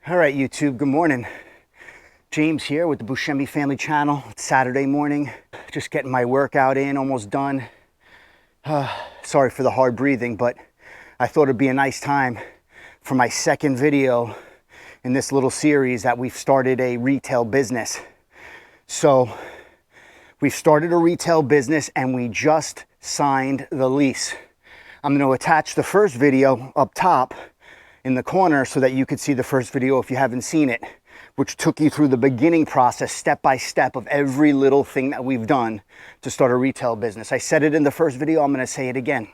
All right, YouTube, good morning. James here with the Buscemi Family Channel. It's Saturday morning, just getting my workout in, almost done. Sorry for the hard breathing, but I thought it'd be a nice time for my second video in this little series that we've started a retail business. So we've started a retail business and we just signed the lease. I'm going to attach the first video up top in the corner so that you could see the first video if you haven't seen it, which took you through the beginning process, step by step, of every little thing that we've done to start a retail business. I said it in the first video, I'm going to say it again.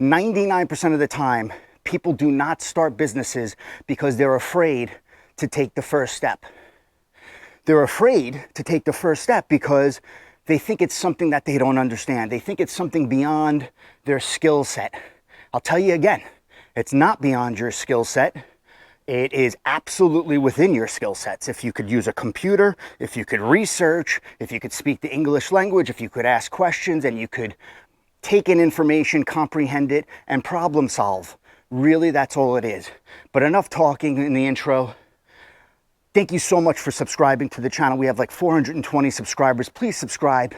99% of the time, people do not start businesses because they're afraid to take the first step. They're afraid to take the first step because they think it's something that they don't understand. They think it's something beyond their skill set. I'll tell you again, it's not beyond your skill set. It is absolutely within your skill sets. If you could use a computer, if you could research, if you could speak the English language, if you could ask questions and you could take in information, comprehend it, and problem solve. Really, that's all it is. But enough talking in the intro. Thank you so much for subscribing to the channel. We have like 420 subscribers. Please subscribe.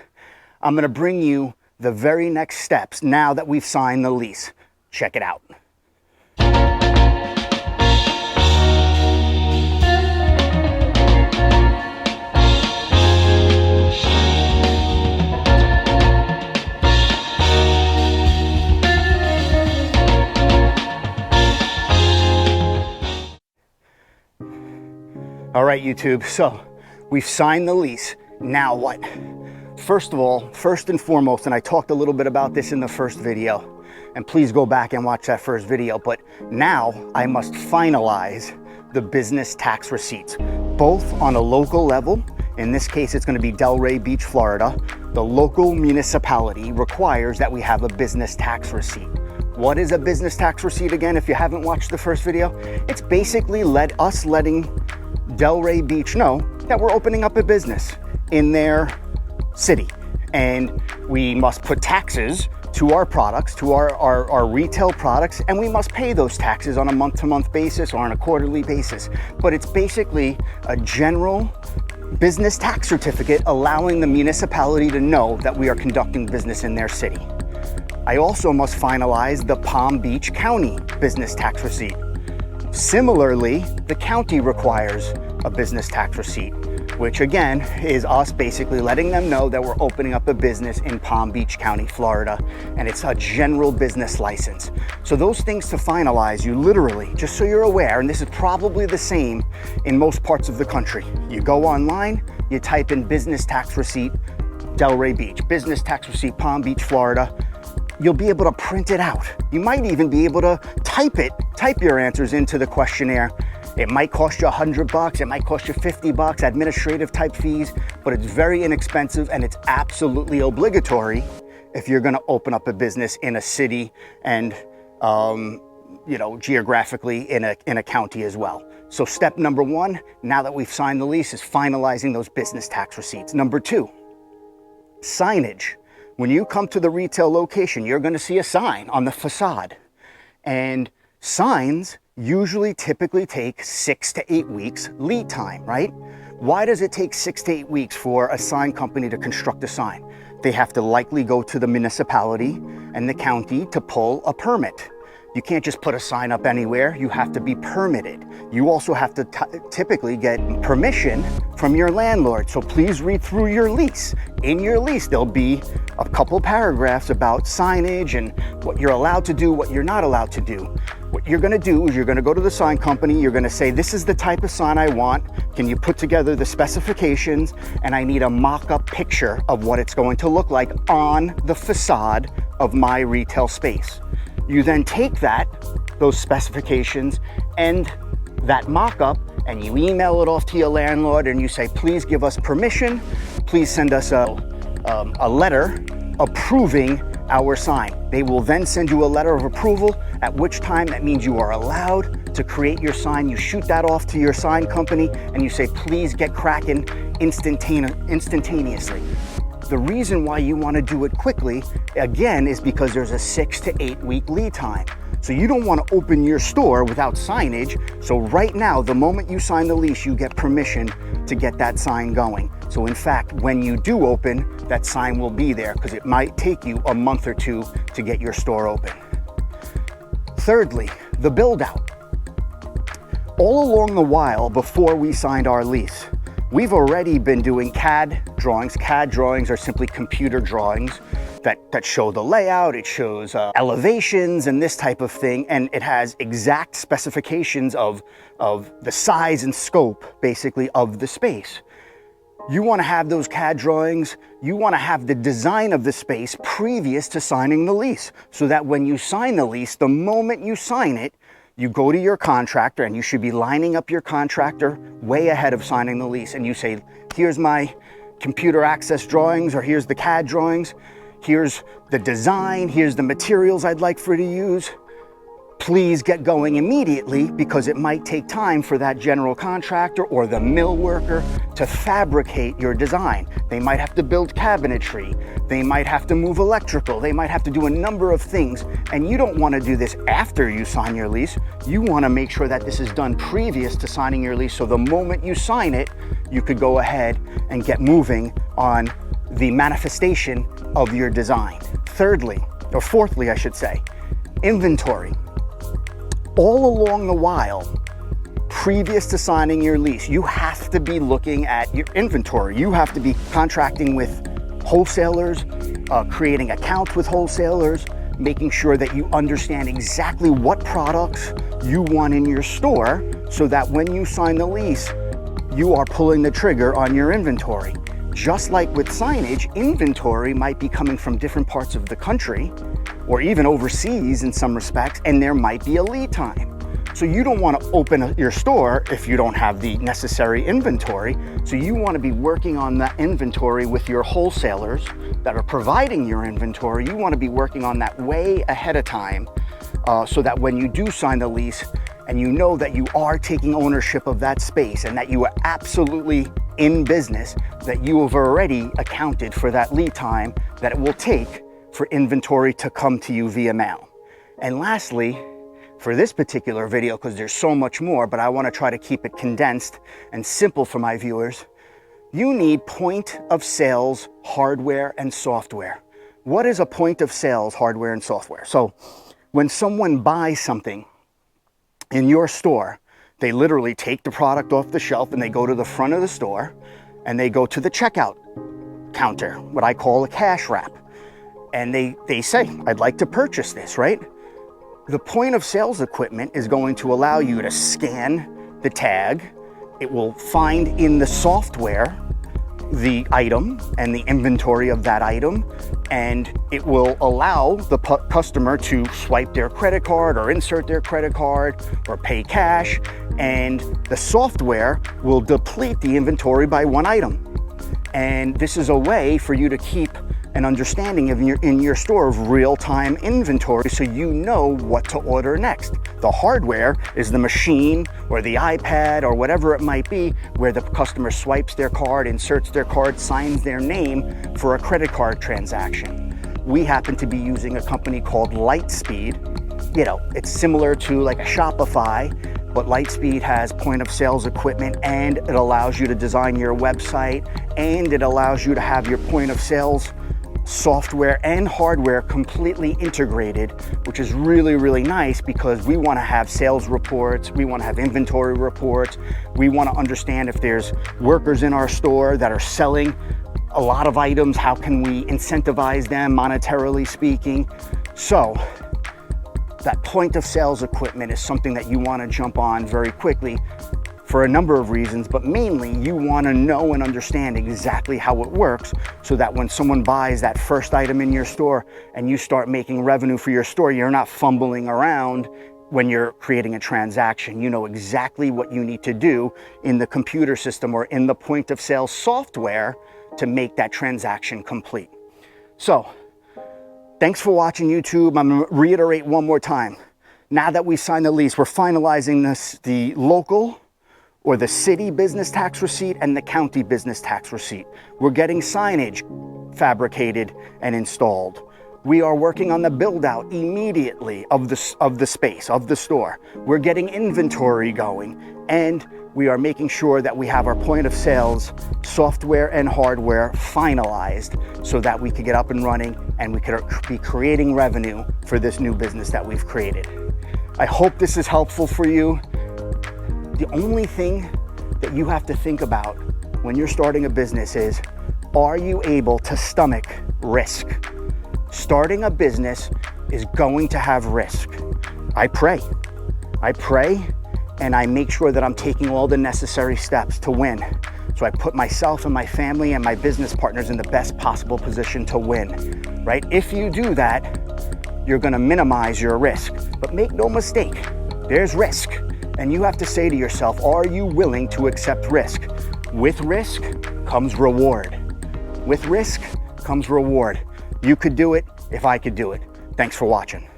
I'm going to bring you the very next steps now that we've signed the lease. Check it out. All right, YouTube, so we've signed the lease. Now what? First of all, first and foremost, and I talked a little bit about this in the first video, and please go back and watch that first video, but now I must finalize the business tax receipts, both on a local level. In this case, it's going to be Delray Beach, Florida. The local municipality requires that we have a business tax receipt. What is a business tax receipt again? If you haven't watched the first video, it's basically letting Delray Beach know that we're opening up a business in their city, and we must put taxes to our products, to our retail products, and we must pay those taxes on a month-to-month basis or on a quarterly basis. But it's basically a general business tax certificate allowing the municipality to know that we are conducting business in their city. I also must finalize the Palm Beach County business tax receipt. Similarly, the county requires a business tax receipt, which again is us basically letting them know that we're opening up a business in Palm Beach County, Florida, and it's a general business license. So those things to finalize, you literally, just so you're aware, and this is probably the same in most parts of the country, you go online, you type in business tax receipt, Delray Beach, business tax receipt, Palm Beach, Florida. You'll be able to print it out. You might even be able to type your answers into the questionnaire. It might cost you $100, it might cost you $50, administrative type fees, but it's very inexpensive and it's absolutely obligatory if you're gonna open up a business in a city and geographically in a county as well. So step number one, now that we've signed the lease, is finalizing those business tax receipts. Number two, signage. When you come to the retail location, you're going to see a sign on the facade. And signs usually typically take 6 to 8 weeks lead time, right? Why does it take 6 to 8 weeks for a sign company to construct a sign? They have to likely go to the municipality and the county to pull a permit. You can't just put a sign up anywhere. You have to be permitted. You also have to typically get permission from your landlord. So please read through your lease. In your lease, there'll be a couple paragraphs about signage and what you're allowed to do, what you're not allowed to do. What you're gonna do is you're gonna go to the sign company, you're gonna say, this is the type of sign I want. Can you put together the specifications? And I need a mock-up picture of what it's going to look like on the facade of my retail space. You then take those specifications and that mock-up, and you email it off to your landlord and you say, please give us permission. Please send us a letter approving our sign. They will then send you a letter of approval, at which time that means you are allowed to create your sign. You shoot that off to your sign company and you say, please get cracking instantaneously. The reason why you want to do it quickly, again, is because there's a 6 to 8 week lead time. So you don't want to open your store without signage. So right now, the moment you sign the lease, you get permission to get that sign going. So in fact, when you do open, that sign will be there because it might take you a month or two to get your store open. Thirdly, the build out. All along the while before we signed our lease, we've already been doing CAD drawings. CAD drawings are simply computer drawings that show the layout, it shows elevations and this type of thing, and it has exact specifications of the size and scope, basically, of the space. You want to have those CAD drawings, you want to have the design of the space previous to signing the lease, so that when you sign the lease, the moment you sign it, you go to your contractor, and you should be lining up your contractor way ahead of signing the lease, and you say, here's my computer access drawings, or here's the CAD drawings, here's the design, here's the materials I'd like for you to use. Please get going immediately, because it might take time for that general contractor or the mill worker to fabricate your design. They might have to build cabinetry, they might have to move electrical, they might have to do a number of things, and you don't want to do this after you sign your lease. You want to make sure that this is done previous to signing your lease, so the moment you sign it, you could go ahead and get moving on the manifestation of your design. Thirdly, or fourthly, I should say, inventory. All along the while, previous to signing your lease, you have to be looking at your inventory. You have to be contracting with wholesalers, creating accounts with wholesalers, making sure that you understand exactly what products you want in your store, so that when you sign the lease, you are pulling the trigger on your inventory. Just like with signage, inventory might be coming from different parts of the country or even overseas in some respects, and there might be a lead time. So you don't want to open your store if you don't have the necessary inventory. So you want to be working on that inventory with your wholesalers that are providing your inventory. You want to be working on that way ahead of time, so that when you do sign the lease and you know that you are taking ownership of that space and that you are absolutely in business, that you have already accounted for that lead time that it will take for inventory to come to you via mail. And lastly, for this particular video, because there's so much more, but I want to try to keep it condensed and simple for my viewers, you need point of sales hardware and software. What is a point of sales hardware and software? So when someone buys something in your store, they literally take the product off the shelf and they go to the front of the store and they go to the checkout counter, what I call a cash wrap. And they say, I'd like to purchase this, right? The point of sales equipment is going to allow you to scan the tag. It will find in the software the item and the inventory of that item, and it will allow the customer to swipe their credit card or insert their credit card or pay cash, and the software will deplete the inventory by one item. And this is a way for you to keep an understanding of in your store of real-time inventory, so you know what to order next. The hardware is the machine or the iPad or whatever it might be, where the customer swipes their card, inserts their card, signs their name for a credit card transaction. We happen to be using a company called Lightspeed. You know, it's similar to like a Shopify, but Lightspeed has point of sales equipment, and it allows you to design your website, and it allows you to have your point of sales software and hardware completely integrated, which is really, really nice, because we want to have sales reports, we want to have inventory reports, we want to understand if there's workers in our store that are selling a lot of items, how can we incentivize them monetarily speaking. So that point of sales equipment is something that you want to jump on very quickly for a number of reasons, but mainly you want to know and understand exactly how it works, so that when someone buys that first item in your store and you start making revenue for your store, you're not fumbling around when you're creating a transaction. You know exactly what you need to do in the computer system or in the point of sale software to make that transaction complete. So thanks for watching, YouTube. I'm going to reiterate one more time. Now that we've signed the lease, we're finalizing the local or the city business tax receipt and the county business tax receipt. We're getting signage fabricated and installed. We are working on the build out immediately of the space, of the store. We're getting inventory going, and we are making sure that we have our point of sales software and hardware finalized so that we could get up and running and we could be creating revenue for this new business that we've created. I hope this is helpful for you. The only thing that you have to think about when you're starting a business is, are you able to stomach risk? Starting a business is going to have risk. I pray, and I make sure that I'm taking all the necessary steps to win. So I put myself and my family and my business partners in the best possible position to win, right? If you do that, you're gonna minimize your risk. But make no mistake, there's risk. And you have to say to yourself, are you willing to accept risk? With risk comes reward. With risk comes reward. You could do it if I could do it. Thanks for watching.